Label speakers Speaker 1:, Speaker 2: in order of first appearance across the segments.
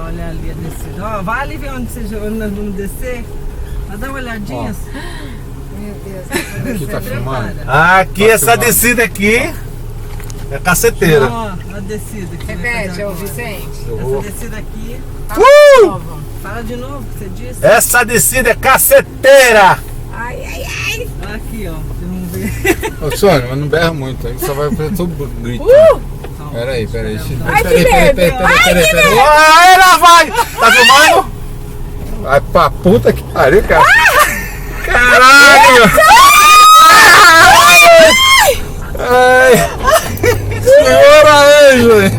Speaker 1: olhar ali a descida. Ó, vai ali ver onde nós vamos descer. Vai dar uma olhadinha.
Speaker 2: Meu Deus.
Speaker 3: Aqui tá filmando.
Speaker 4: Aqui, essa descida aqui é caceteira.
Speaker 1: Ó, a descida que você vai
Speaker 2: Repete,
Speaker 1: fazer
Speaker 2: ô
Speaker 1: agora.
Speaker 2: Vicente.
Speaker 1: Essa descida aqui. Fala de novo o que você disse.
Speaker 4: Essa descida é caceteira.
Speaker 2: Ai, ai, ai.
Speaker 1: Aqui, ó. Vocês vão ver.
Speaker 3: Ô, Sônia, mas não berra muito, aí só vai fazer todo grito. Peraí.
Speaker 2: Ai, que medo.
Speaker 3: Peraí.
Speaker 4: Ah, ela vai! Tá filmando?
Speaker 3: Vai pra puta que pariu, cara.
Speaker 4: Caralho!
Speaker 3: Ai! Senhora Ângela!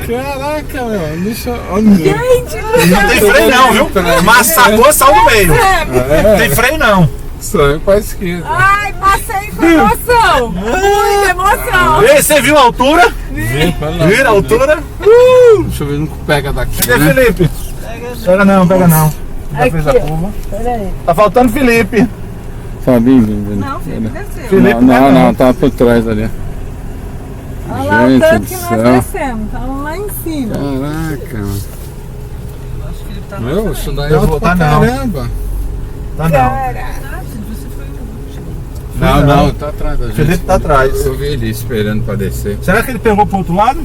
Speaker 3: Caraca, meu, deixa eu...
Speaker 4: Não tem freio não, viu? Massacou, saiu do meio. Não tem freio não.
Speaker 3: Sonho pra esquerda.
Speaker 2: Ai, passei com emoção. Muita emoção.
Speaker 4: Ei, você viu a altura? Vira a altura?
Speaker 3: Deixa eu ver, não pega daqui,
Speaker 4: Cadê
Speaker 3: né?
Speaker 4: Felipe? Pega não. Já fez a curva.
Speaker 1: Peraí.
Speaker 4: Tá faltando Felipe.
Speaker 3: Fabinho,
Speaker 1: Não, Felipe desceu.
Speaker 4: Felipe
Speaker 3: não, tá por trás ali.
Speaker 1: Olha lá o
Speaker 3: Gente
Speaker 1: tanto
Speaker 3: do
Speaker 1: que nós
Speaker 3: céu.
Speaker 1: descemos. Estamos lá em cima.
Speaker 3: Caraca, mano.
Speaker 1: Acho que o Felipe tá na
Speaker 3: Meu,
Speaker 1: frente.
Speaker 3: isso daí é
Speaker 4: Eu
Speaker 3: alto
Speaker 4: vou
Speaker 3: pra
Speaker 4: tá não.
Speaker 3: caramba.
Speaker 4: Tá não.
Speaker 2: Cara.
Speaker 1: Você foi o último.
Speaker 3: Não, tá atrás da gente.
Speaker 4: Felipe tá atrás.
Speaker 3: Eu vi ele esperando pra descer.
Speaker 4: Será que ele pegou pro outro lado?